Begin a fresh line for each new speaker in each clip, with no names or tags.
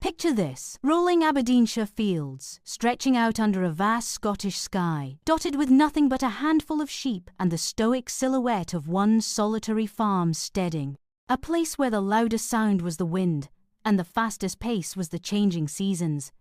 Picture this, rolling Aberdeenshire fields, stretching out under a vast Scottish sky, dotted with nothing but a handful of sheep and the stoic silhouette of one solitary farm steading. A place where the loudest sound was the wind, and the fastest pace was the changing seasons.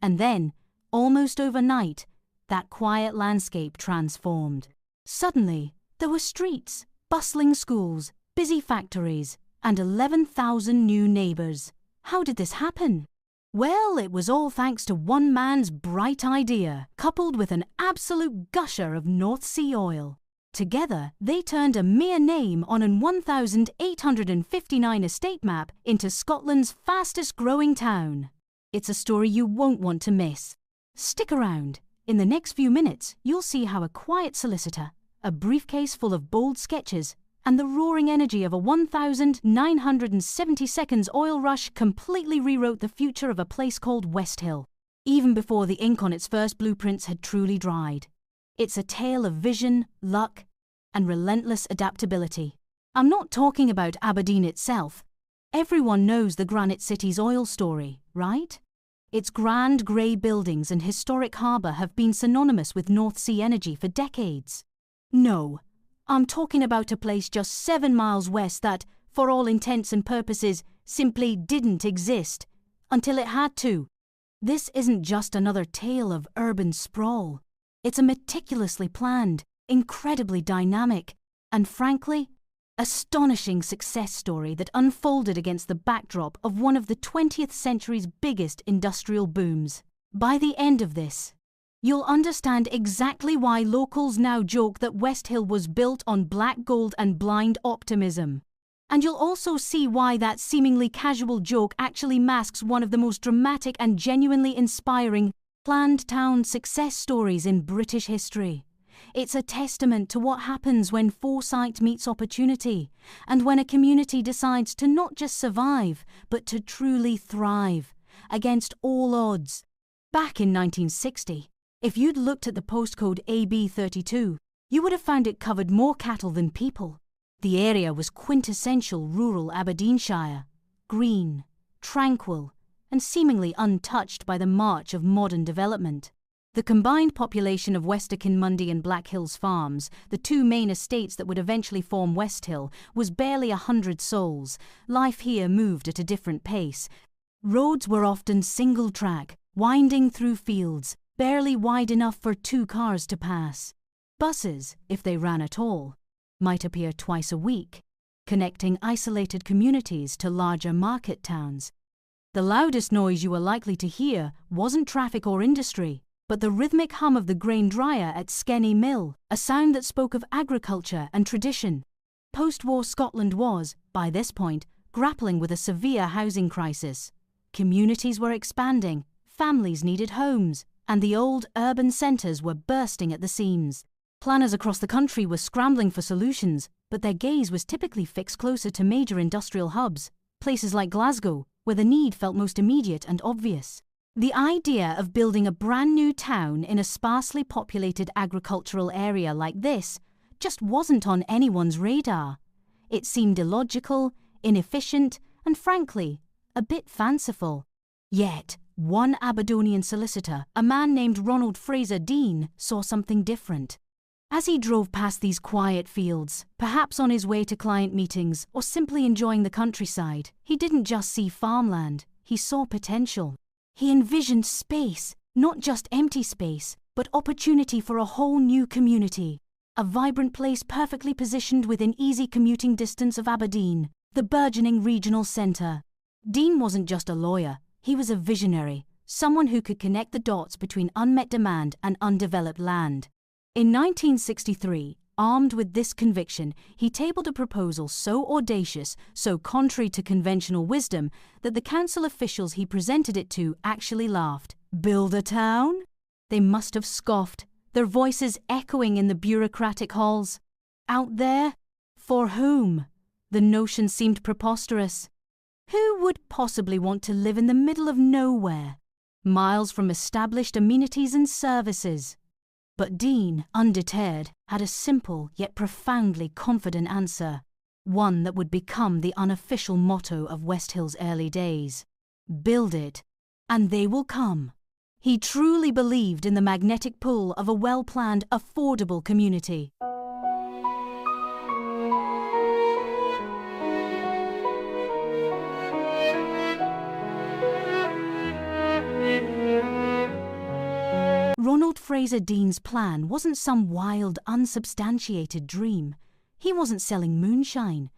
And then, almost overnight, that quiet landscape transformed. Suddenly, there were streets, bustling schools, busy factories, and 11,000 new neighbours. How did this happen? Well, it was all thanks to one man's bright idea, coupled with an absolute gusher of North Sea oil. Together, they turned a mere name on an 1,859 estate map into Scotland's fastest-growing town. It's a story you won't want to miss. Stick around. In the next few minutes, you'll see how a quiet solicitor, a briefcase full of bold sketches, and the roaring energy of a 1,970 seconds oil rush completely rewrote the future of a place called Westhill, even before the ink on its first blueprints had truly dried. It's a tale of vision, luck, and relentless adaptability. I'm not talking about Aberdeen itself. Everyone knows the Granite City's oil story, right? Its grand grey buildings and historic harbour have been synonymous with North Sea energy for decades. No, I'm talking about a place just 7 miles west that, for all intents and purposes, simply didn't exist, until it had to. This isn't just another tale of urban sprawl. It's a meticulously planned, incredibly dynamic, and frankly, astonishing success story that unfolded against the backdrop of one of the 20th century's biggest industrial booms. By the end of this, you'll understand exactly why locals now joke that Westhill was built on black gold and blind optimism. And you'll also see why that seemingly casual joke actually masks one of the most dramatic and genuinely inspiring planned town success stories in British history. It's a testament to what happens when foresight meets opportunity, and when a community decides to not just survive, but to truly thrive, against all odds. Back in 1960, if you'd looked at the postcode AB32, you would have found it covered more cattle than people. The area was quintessential rural Aberdeenshire, green, tranquil, and seemingly untouched by the march of modern development. The combined population of Westhill and Black Hills farms, the two main estates that would eventually form Westhill, was barely 100 souls. Life here moved at a different pace. Roads were often single-track, winding through fields, barely wide enough for 2 cars to pass. Buses, if they ran at all, might appear twice a week, connecting isolated communities to larger market towns. The loudest noise you were likely to hear wasn't traffic or industry, but the rhythmic hum of the grain dryer at Skenney Mill, a sound that spoke of agriculture and tradition. Post-war Scotland was, by this point, grappling with a severe housing crisis. Communities were expanding, families needed homes, and the old urban centres were bursting at the seams. Planners across the country were scrambling for solutions, but their gaze was typically fixed closer to major industrial hubs, places like Glasgow, where the need felt most immediate and obvious. The idea of building a brand new town in a sparsely populated agricultural area like this just wasn't on anyone's radar. It seemed illogical, inefficient, and frankly, a bit fanciful. Yet, one Aberdonian solicitor, a man named Ronald Fraser Dean, saw something different. As he drove past these quiet fields, perhaps on his way to client meetings or simply enjoying the countryside, he didn't just see farmland, he saw potential. He envisioned space, not just empty space, but opportunity for a whole new community. A vibrant place perfectly positioned within easy commuting distance of Aberdeen, the burgeoning regional centre. Dean wasn't just a lawyer, he was a visionary, someone who could connect the dots between unmet demand and undeveloped land. In 1963, armed with this conviction, he tabled a proposal so audacious, so contrary to conventional wisdom, that the council officials he presented it to actually laughed. Build a town? They must have scoffed, their voices echoing in the bureaucratic halls. Out there? For whom? The notion seemed preposterous. Who would possibly want to live in the middle of nowhere, miles from established amenities and services? But Dean, undeterred, had a simple yet profoundly confident answer, one that would become the unofficial motto of Westhill's early days. Build it And they will come. He truly believed in the magnetic pull of a well-planned, affordable community. Ronald Fraser Dean's plan wasn't some wild, unsubstantiated dream. He wasn't selling moonshine.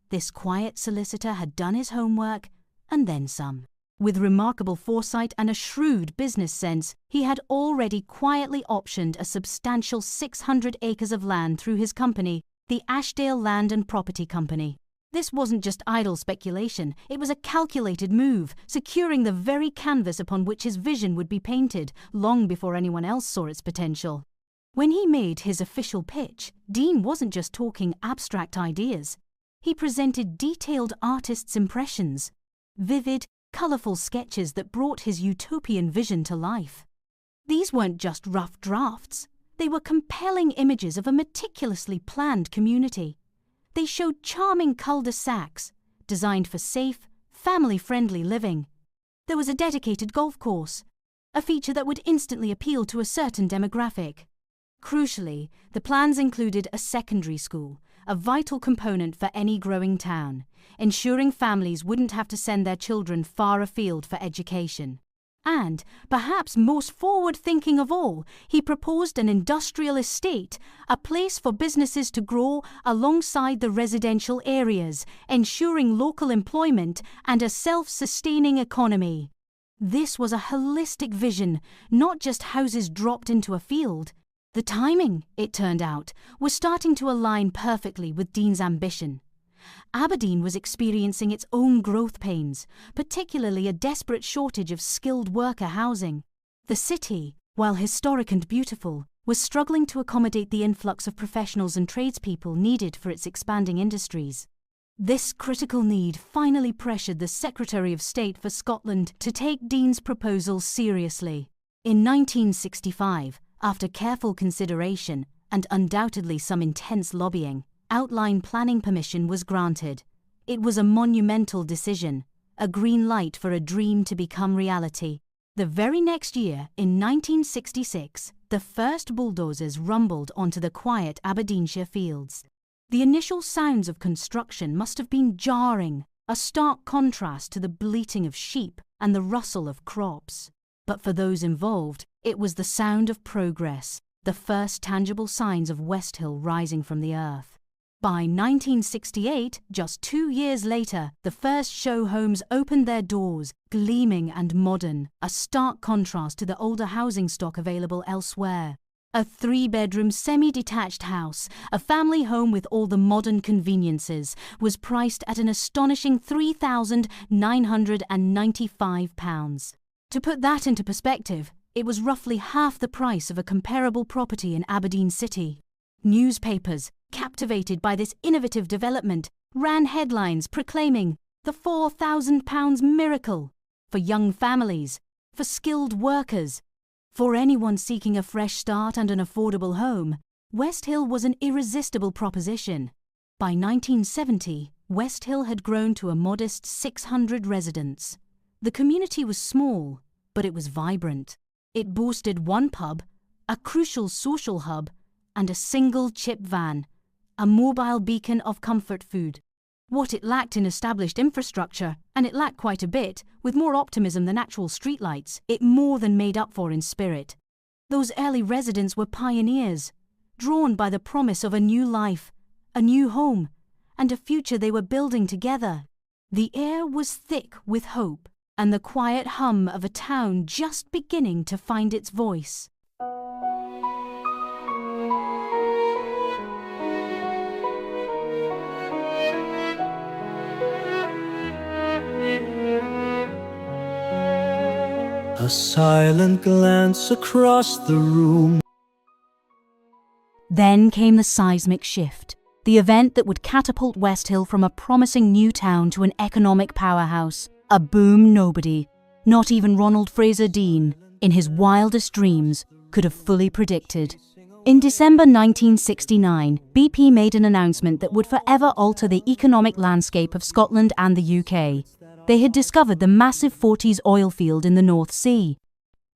This quiet solicitor had done his homework, and then some. With remarkable foresight and a shrewd business sense, he had already quietly optioned a substantial 600 acres of land through his company, the Ashdale Land and Property Company. This wasn't just idle speculation, it was a calculated move, securing the very canvas upon which his vision would be painted, long before anyone else saw its potential. When he made his official pitch, Dean wasn't just talking abstract ideas. He presented detailed artist's impressions, vivid, colourful sketches that brought his utopian vision to life. These weren't just rough drafts, they were compelling images of a meticulously planned community. They showed charming cul-de-sacs, designed for safe, family-friendly living. There was a dedicated golf course, a feature that would instantly appeal to a certain demographic. Crucially, the plans included a secondary school, a vital component for any growing town, ensuring families wouldn't have to send their children far afield for education. And, perhaps most forward-thinking of all, he proposed an industrial estate, a place for businesses to grow alongside the residential areas, ensuring local employment and a self-sustaining economy. This was a holistic vision, not just houses dropped into a field. The timing, it turned out, was starting to align perfectly with Dean's ambition. Aberdeen was experiencing its own growth pains, particularly a desperate shortage of skilled worker housing. The city, while historic and beautiful, was struggling to accommodate the influx of professionals and tradespeople needed for its expanding industries. This critical need finally pressured the Secretary of State for Scotland to take Dean's proposal seriously. In 1965, after careful consideration and undoubtedly some intense lobbying, outline planning permission was granted. It was a monumental decision, a green light for a dream to become reality. The very next year, in 1966, the first bulldozers rumbled onto the quiet Aberdeenshire fields. The initial sounds of construction must have been jarring, a stark contrast to the bleating of sheep and the rustle of crops. But for those involved, it was the sound of progress, the first tangible signs of Westhill rising from the earth. By 1968, just 2 years later, the first show homes opened their doors, gleaming and modern, a stark contrast to the older housing stock available elsewhere. A 3-bedroom semi-detached house, a family home with all the modern conveniences, was priced at an astonishing £3,995. To put that into perspective, it was roughly half the price of a comparable property in Aberdeen City. Newspapers, captivated by this innovative development, ran headlines proclaiming the £4,000 miracle for young families, for skilled workers. For anyone seeking a fresh start and an affordable home, Westhill was an irresistible proposition. By 1970, Westhill had grown to a modest 600 residents. The community was small, but it was vibrant. It boasted one pub, a crucial social hub, and a single chip van, a mobile beacon of comfort food. What it lacked in established infrastructure, and it lacked quite a bit, with more optimism than actual streetlights, it more than made up for in spirit. Those early residents were pioneers, drawn by the promise of a new life, a new home, and a future they were building together. The air was thick with hope, and the quiet hum of a town just beginning to find its voice.
A silent glance across the room.
Then came the seismic shift, the event that would catapult Westhill from a promising new town to an economic powerhouse, a boom nobody, not even Ronald Fraser Dean, in his wildest dreams, could have fully predicted. In December 1969, BP made an announcement that would forever alter the economic landscape of Scotland and the UK. they had discovered the massive Forties oil field in the North Sea.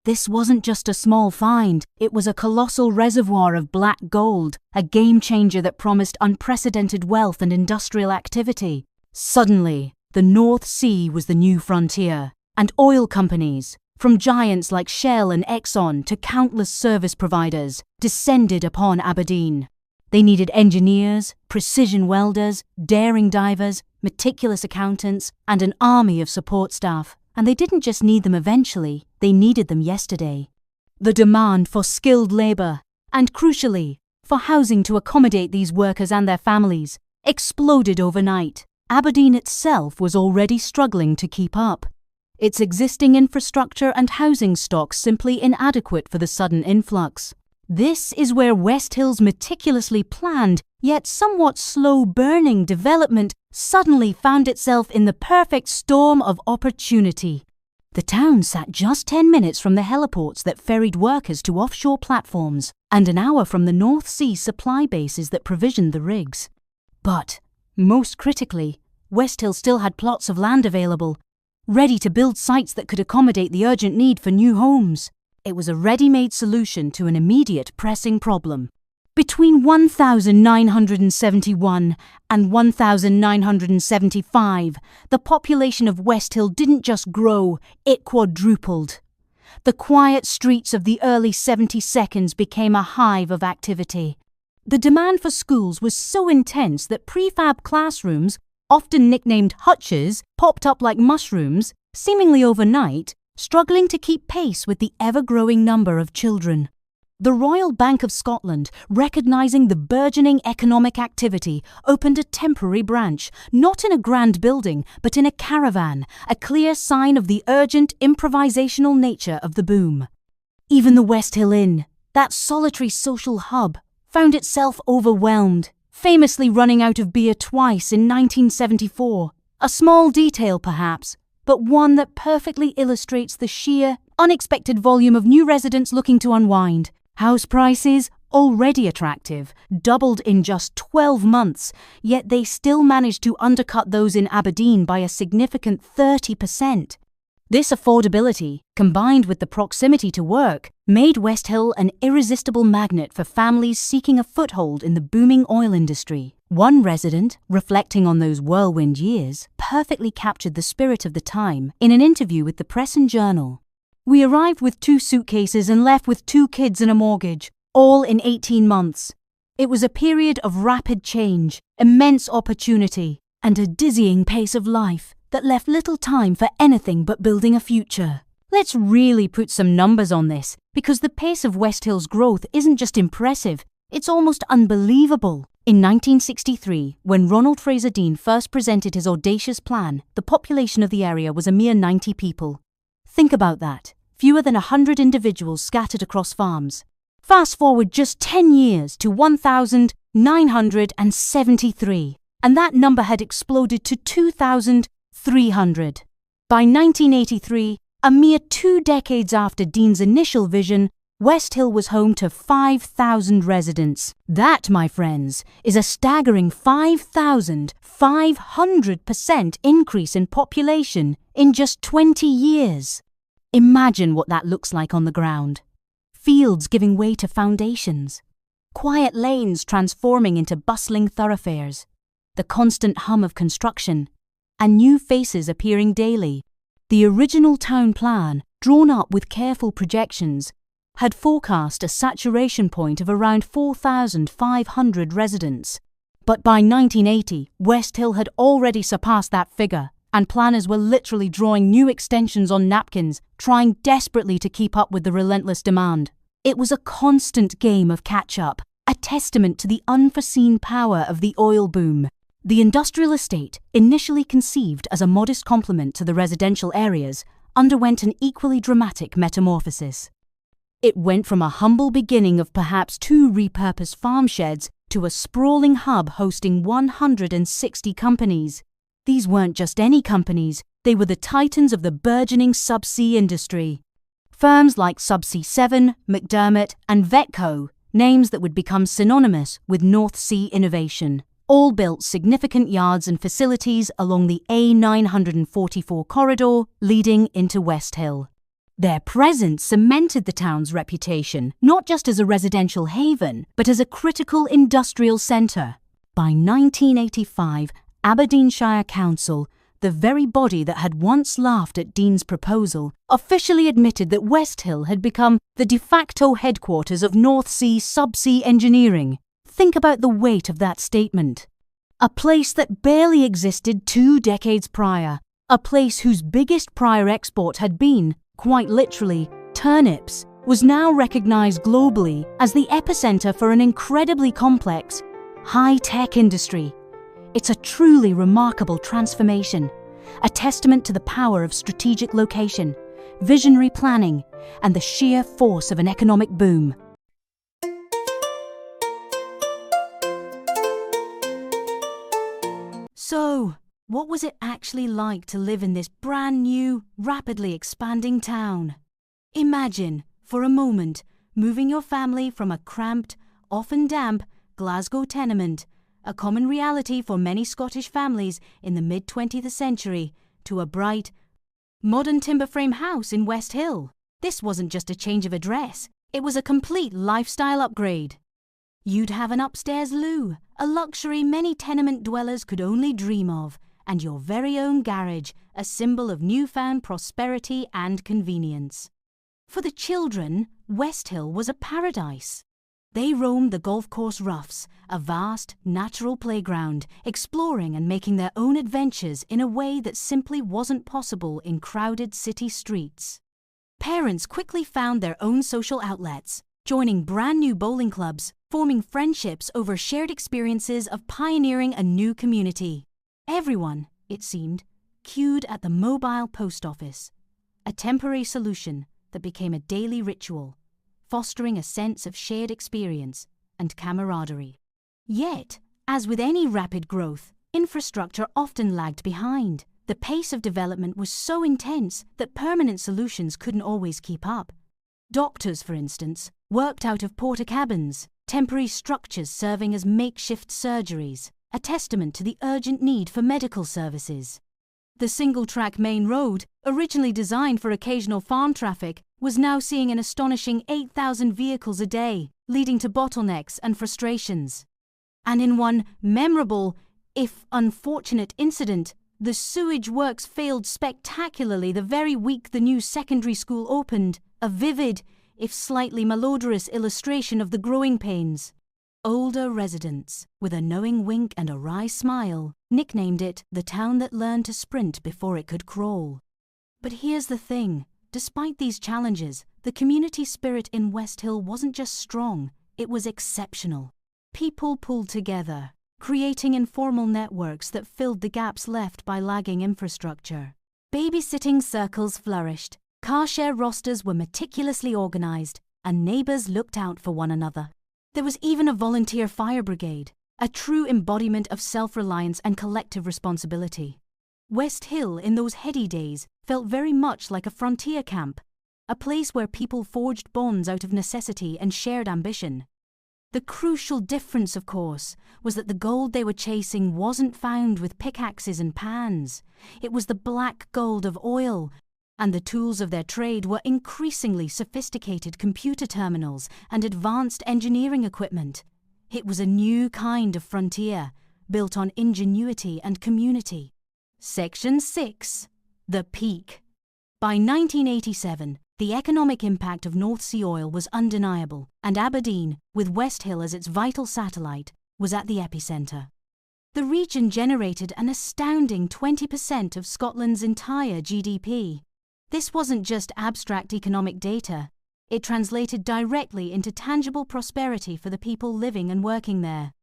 This wasn't just a small find, it was a colossal reservoir of black gold, a game-changer that promised unprecedented wealth and industrial activity. Suddenly, the North Sea was the new frontier, and oil companies, from giants like Shell and Exxon to countless service providers, descended upon Aberdeen. They needed engineers, precision welders, daring divers, meticulous accountants, and an army of support staff. And they didn't just need them eventually, they needed them yesterday. The demand for skilled labour, and crucially, for housing to accommodate these workers and their families, exploded overnight. Aberdeen itself was already struggling to keep up. Its existing infrastructure and housing stock simply inadequate for the sudden influx. This is where Westhill's meticulously planned, yet somewhat slow-burning development suddenly found itself in the perfect storm of opportunity. The town sat just 10 minutes from the heliports that ferried workers to offshore platforms, and an hour from the North Sea supply bases that provisioned the rigs. But, most critically, Westhill still had plots of land available, ready to build sites that could accommodate the urgent need for new homes. It was a ready-made solution to an immediate pressing problem. Between 1971 and 1975, the population of Westhill didn't just grow, it quadrupled. The quiet streets of the early 72nds became a hive of activity. The demand for schools was so intense that prefab classrooms, often nicknamed hutches, popped up like mushrooms, seemingly overnight, struggling to keep pace with the ever-growing number of children. The Royal Bank of Scotland, recognising the burgeoning economic activity, opened a temporary branch, not in a grand building, but in a caravan, a clear sign of the urgent improvisational nature of the boom. Even the Westhill Inn, that solitary social hub, found itself overwhelmed, famously running out of beer twice in 1974. A small detail, perhaps, but one that perfectly illustrates the sheer, unexpected volume of new residents looking to unwind. House prices, already attractive, doubled in just 12 months, yet they still managed to undercut those in Aberdeen by a significant 30%. This affordability, combined with the proximity to work, made Westhill an irresistible magnet for families seeking a foothold in the booming oil industry. One resident, reflecting on those whirlwind years, perfectly captured the spirit of the time in an interview with the Press and Journal. "We arrived with 2 suitcases and left with 2 kids and a mortgage, all in 18 months. It was a period of rapid change, immense opportunity, and a dizzying pace of life that left little time for anything but building a future." Let's really put some numbers on this, because the pace of Westhill's growth isn't just impressive, it's almost unbelievable. In 1963, when Ronald Fraser Dean first presented his audacious plan, the population of the area was a mere 90 people. Think about that, fewer than 100 individuals scattered across farms. Fast forward just 10 years to 1,973, and that number had exploded to 2,300. By 1983, a mere 2 decades after Dean's initial vision, Westhill was home to 5,000 residents. That, my friends, is a staggering 5,500% increase in population in just 20 years. Imagine what that looks like on the ground. Fields giving way to foundations, quiet lanes transforming into bustling thoroughfares, the constant hum of construction, and new faces appearing daily. The original town plan, drawn up with careful projections, had forecast a saturation point of around 4,500 residents. But by 1980, Westhill had already surpassed that figure, and planners were literally drawing new extensions on napkins, trying desperately to keep up with the relentless demand. It was a constant game of catch-up, a testament to the unforeseen power of the oil boom. The industrial estate, initially conceived as a modest complement to the residential areas, underwent an equally dramatic metamorphosis. It went from a humble beginning of perhaps 2 repurposed farm sheds to a sprawling hub hosting 160 companies. These weren't just any companies, they were the titans of the burgeoning subsea industry. Firms like Subsea 7, McDermott, and Vetco, names that would become synonymous with North Sea innovation. all built significant yards and facilities along the A944 corridor leading into Westhill. Their presence cemented the town's reputation, not just as a residential haven, but as a critical industrial centre. By 1985, Aberdeenshire Council, the very body that had once laughed at Dean's proposal, officially admitted that Westhill had become the de facto headquarters of North Sea subsea engineering. Think about the weight of that statement. A place that barely existed 2 decades prior, a place whose biggest prior export had been, quite literally, turnips, was now recognised globally as the epicentre for an incredibly complex, high-tech industry. It's a truly remarkable transformation, a testament to the power of strategic location, visionary planning, and the sheer force of an economic boom. So, what was it actually like to live in this brand new, rapidly expanding town? Imagine, for a moment, moving your family from a cramped, often damp, Glasgow tenement, a common reality for many Scottish families in the mid-20th century, to a bright, modern timber frame house in Westhill. This wasn't just a change of address, it was a complete lifestyle upgrade. You'd have an upstairs loo, a luxury many tenement dwellers could only dream of, and your very own garage, a symbol of newfound prosperity and convenience. For the children, Westhill was a paradise. They roamed the golf course roughs, a vast, natural playground, exploring and making their own adventures in a way that simply wasn't possible in crowded city streets. Parents quickly found their own social outlets, joining brand new bowling clubs, forming friendships over shared experiences of pioneering a new community. Everyone, it seemed, queued at the mobile post office, a temporary solution that became a daily ritual, fostering a sense of shared experience and camaraderie. Yet, as with any rapid growth, infrastructure often lagged behind. The pace of development was so intense that permanent solutions couldn't always keep up. Doctors, for instance, worked out of porta cabins, temporary structures serving as makeshift surgeries, a testament to the urgent need for medical services. The single-track main road, originally designed for occasional farm traffic, was now seeing an astonishing 8,000 vehicles a day, leading to bottlenecks and frustrations. And in one memorable, if unfortunate incident, the sewage works failed spectacularly the very week the new secondary school opened, a vivid, if slightly malodorous illustration of the growing pains. Older residents, with a knowing wink and a wry smile, nicknamed it the town that learned to sprint before it could crawl. But here's the thing, despite these challenges, the community spirit in Westhill wasn't just strong, it was exceptional. People pulled together, creating informal networks that filled the gaps left by lagging infrastructure. Babysitting circles flourished, car share rosters were meticulously organised, and neighbours looked out for one another. There was even a volunteer fire brigade, a true embodiment of self-reliance and collective responsibility. Westhill, in those heady days, felt very much like a frontier camp, a place where people forged bonds out of necessity and shared ambition. The crucial difference, of course, was that the gold they were chasing wasn't found with pickaxes and pans. It was the black gold of oil, and the tools of their trade were increasingly sophisticated computer terminals and advanced engineering equipment. It was a new kind of frontier, built on ingenuity and community. Section 6. The Peak. By 1987, the economic impact of North Sea oil was undeniable, and Aberdeen, with Westhill as its vital satellite, was at the epicentre. The region generated an astounding 20% of Scotland's entire GDP. This wasn't just abstract economic data. It translated directly into tangible prosperity for the people living and working there.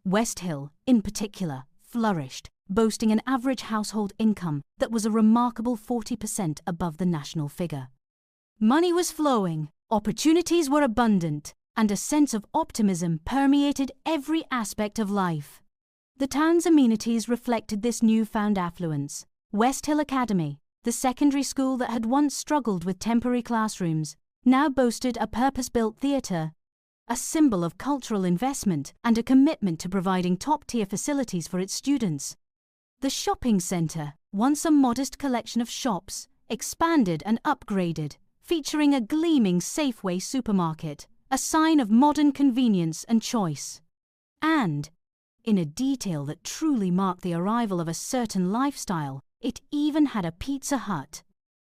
Westhill, in particular, flourished, boasting an average household income that was a remarkable 40% above the national figure. Money was flowing, opportunities were abundant, and a sense of optimism permeated every aspect of life. The town's amenities reflected this newfound affluence. Westhill Academy, the secondary school that had once struggled with temporary classrooms, now boasted a purpose-built theatre. a symbol of cultural investment and a commitment to providing top-tier facilities for its students. The shopping centre, once a modest collection of shops, expanded and upgraded, featuring a gleaming Safeway supermarket, a sign of modern convenience and choice. And, in a detail that truly marked the arrival of a certain lifestyle, it even had a Pizza Hut.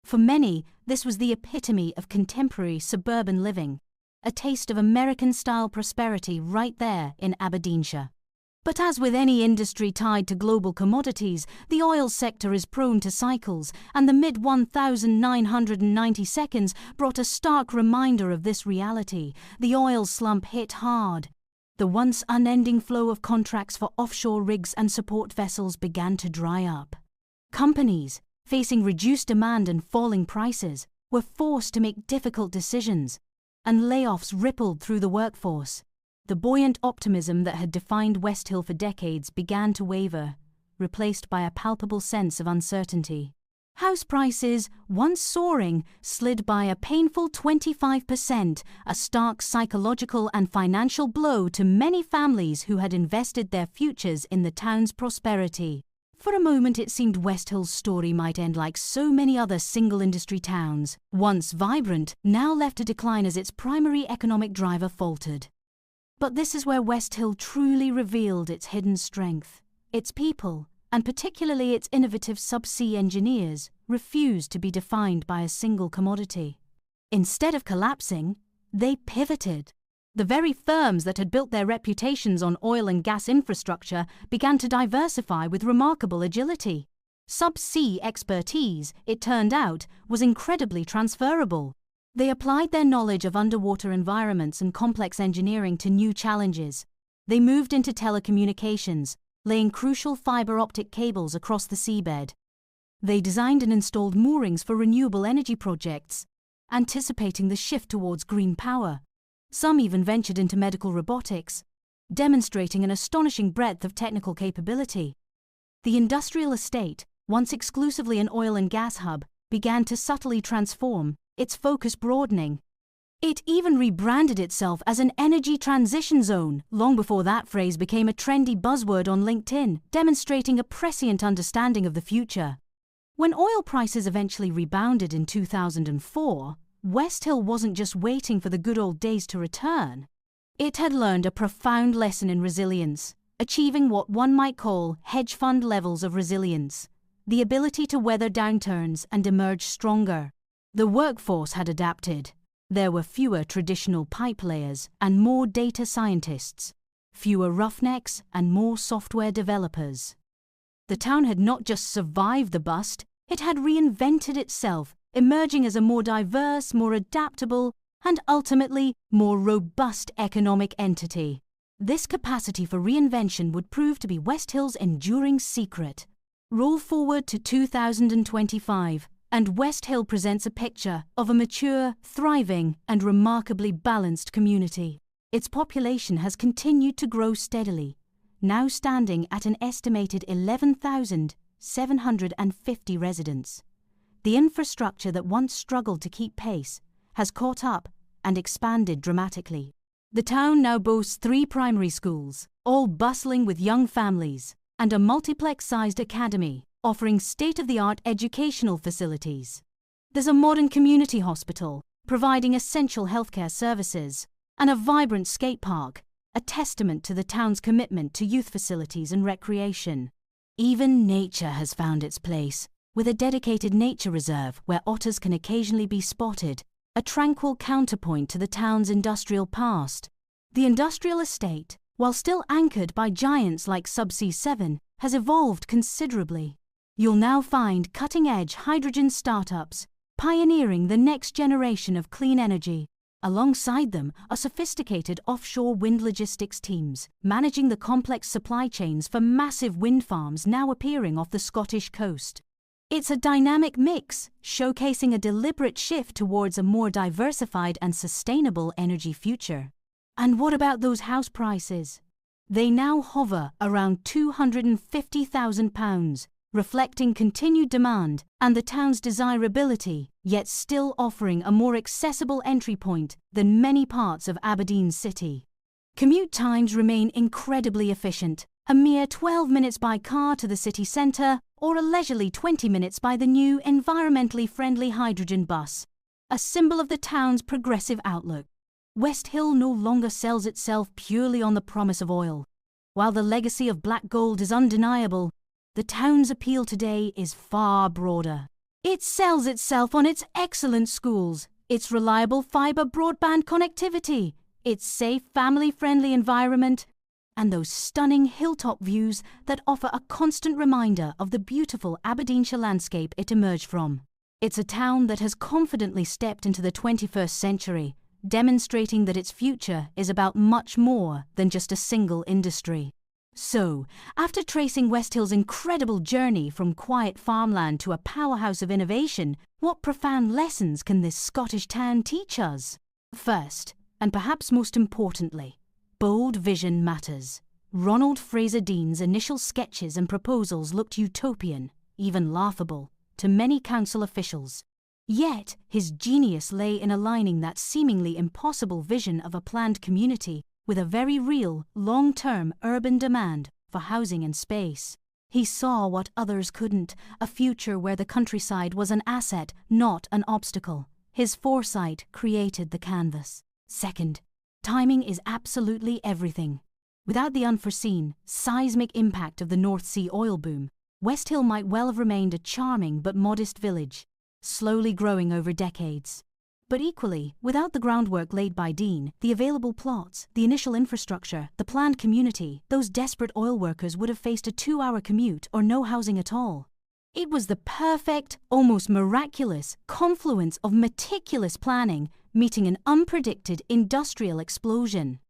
For many, this was the epitome of contemporary suburban living, a taste of American-style prosperity right there in Aberdeenshire. But as with any industry tied to global commodities, the oil sector is prone to cycles, and the mid-1990s brought a stark reminder of this reality. The oil slump hit hard. The once unending flow of contracts for offshore rigs and support vessels began to dry up. Companies, facing reduced demand and falling prices, were forced to make difficult decisions, and layoffs rippled through the workforce. The buoyant optimism that had defined Westhill for decades began to waver, replaced by a palpable sense of uncertainty. House prices, once soaring, slid by a painful 25%, a stark psychological and financial blow to many families who had invested their futures in the town's prosperity. For a moment it seemed Westhill's story might end like so many other single-industry towns, once vibrant, now left to decline as its primary economic driver faltered. But this is where Westhill truly revealed its hidden strength. Its people, and particularly its innovative subsea engineers, refused to be defined by a single commodity. Instead of collapsing, they pivoted. The very firms that had built their reputations on oil and gas infrastructure began to diversify with remarkable agility. Subsea expertise, it turned out, was incredibly transferable. They applied their knowledge of underwater environments and complex engineering to new challenges. They moved into telecommunications, laying crucial fiber optic cables across the seabed. They designed and installed moorings for renewable energy projects, anticipating the shift towards green power. Some even ventured into medical robotics, demonstrating an astonishing breadth of technical capability. The industrial estate, once exclusively an oil and gas hub, began to subtly transform, its focus broadening. It even rebranded itself as an energy transition zone, long before that phrase became a trendy buzzword on LinkedIn, demonstrating a prescient understanding of the future. When oil prices eventually rebounded in 2004, Westhill wasn't just waiting for the good old days to return. It had learned a profound lesson in resilience, achieving what one might call hedge fund levels of resilience, the ability to weather downturns and emerge stronger. The workforce had adapted. There were fewer traditional pipe layers and more data scientists, fewer roughnecks and more software developers. The town had not just survived the bust, it had reinvented itself, emerging as a more diverse, more adaptable, and ultimately more robust economic entity. This capacity for reinvention would prove to be Westhill's enduring secret. Roll forward to 2025. And Westhill presents a picture of a mature, thriving, and remarkably balanced community. Its population has continued to grow steadily, now standing at an estimated 11,750 residents. The infrastructure that once struggled to keep pace has caught up and expanded dramatically. The town now boasts 3 primary schools, all bustling with young families, and a multiplex-sized academy, offering state-of-the-art educational facilities. There's a modern community hospital, providing essential healthcare services, and a vibrant skate park, a testament to the town's commitment to youth facilities and recreation. Even nature has found its place, with a dedicated nature reserve where otters can occasionally be spotted, a tranquil counterpoint to the town's industrial past. The industrial estate, while still anchored by giants like Subsea 7, has evolved considerably. You'll now find cutting-edge hydrogen startups pioneering the next generation of clean energy. Alongside them are sophisticated offshore wind logistics teams, managing the complex supply chains for massive wind farms now appearing off the Scottish coast. It's a dynamic mix, showcasing a deliberate shift towards a more diversified and sustainable energy future. And what about those house prices? They now hover around £250,000, reflecting continued demand and the town's desirability, yet still offering a more accessible entry point than many parts of Aberdeen city. Commute times remain incredibly efficient, a mere 12 minutes by car to the city centre or a leisurely 20 minutes by the new environmentally friendly hydrogen bus, a symbol of the town's progressive outlook. Westhill no longer sells itself purely on the promise of oil. While the legacy of black gold is undeniable, the town's appeal today is far broader. It sells itself on its excellent schools, its reliable fibre broadband connectivity, its safe family-friendly environment, and those stunning hilltop views that offer a constant reminder of the beautiful Aberdeenshire landscape it emerged from. It's a town that has confidently stepped into the 21st century, demonstrating that its future is about much more than just a single industry. So, after tracing Westhill's incredible journey from quiet farmland to a powerhouse of innovation, what profound lessons can this Scottish town teach us? First, and perhaps most importantly, bold vision matters. Ronald Fraser Dean's initial sketches and proposals looked utopian, even laughable, to many council officials. Yet, his genius lay in aligning that seemingly impossible vision of a planned community with a very real, long-term urban demand for housing and space. He saw what others couldn't, a future where the countryside was an asset, not an obstacle. His foresight created the canvas. Second, timing is absolutely everything. Without the unforeseen, seismic impact of the North Sea oil boom, Westhill might well have remained a charming but modest village, slowly growing over decades. But equally, without the groundwork laid by Dean, the available plots, the initial infrastructure, the planned community, those desperate oil workers would have faced a 2-hour commute or no housing at all. It was the perfect, almost miraculous confluence of meticulous planning meeting an unpredicted industrial explosion.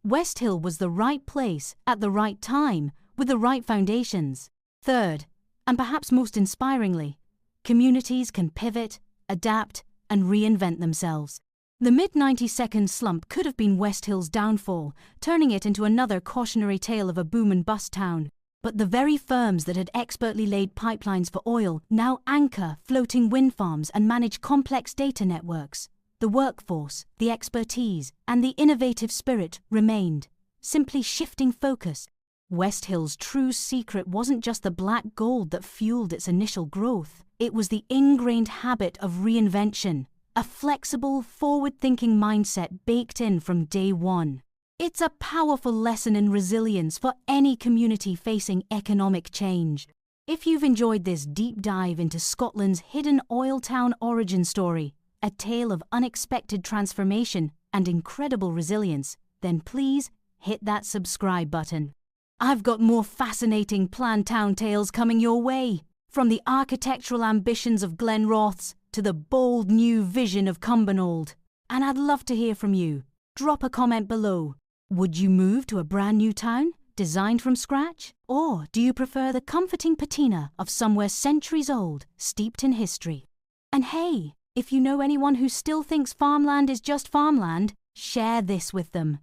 Westhill was the right place at the right time with the right foundations. Third, and perhaps most inspiringly, communities can pivot, adapt, and reinvent themselves. The mid-90-second slump could have been Westhill's downfall, turning it into another cautionary tale of a boom and bust town. But the very firms that had expertly laid pipelines for oil now anchor floating wind farms and manage complex data networks. The workforce, the expertise, and the innovative spirit remained, simply shifting focus. Westhill's true secret wasn't just the black gold that fueled its initial growth. It was the ingrained habit of reinvention, a flexible, forward-thinking mindset baked in from day one. It's a powerful lesson in resilience for any community facing economic change. If you've enjoyed this deep dive into Scotland's hidden oil town origin story, a tale of unexpected transformation and incredible resilience, then please hit that subscribe button. I've got more fascinating planned town tales coming your way, from the architectural ambitions of Glenrothes to the bold new vision of Cumbernauld. And I'd love to hear from you. Drop a comment below. Would you move to a brand new town, designed from scratch? Or do you prefer the comforting patina of somewhere centuries old, steeped in history? And hey, if you know anyone who still thinks farmland is just farmland, share this with them.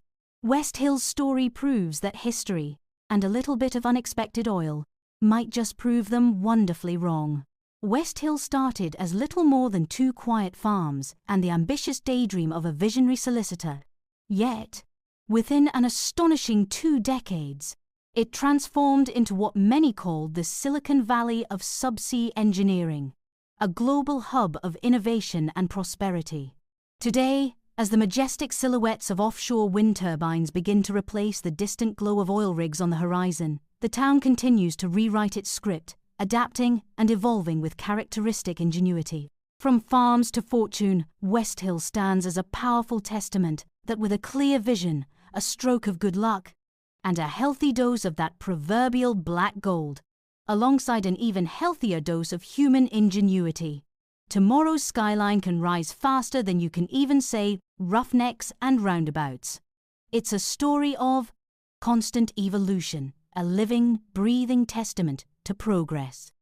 Westhill's story proves that history, and a little bit of unexpected oil, might just prove them wonderfully wrong. Westhill started as little more than 2 quiet farms and the ambitious daydream of a visionary solicitor. Yet, within an astonishing 2 decades, it transformed into what many called the Silicon Valley of subsea engineering, a global hub of innovation and prosperity. Today, as the majestic silhouettes of offshore wind turbines begin to replace the distant glow of oil rigs on the horizon, the town continues to rewrite its script, adapting and evolving with characteristic ingenuity. From farms to fortune, Westhill stands as a powerful testament that with a clear vision, a stroke of good luck, and a healthy dose of that proverbial black gold, alongside an even healthier dose of human ingenuity, tomorrow's skyline can rise faster than you can even say roughnecks and roundabouts. It's a story of constant evolution, a living, breathing testament to progress.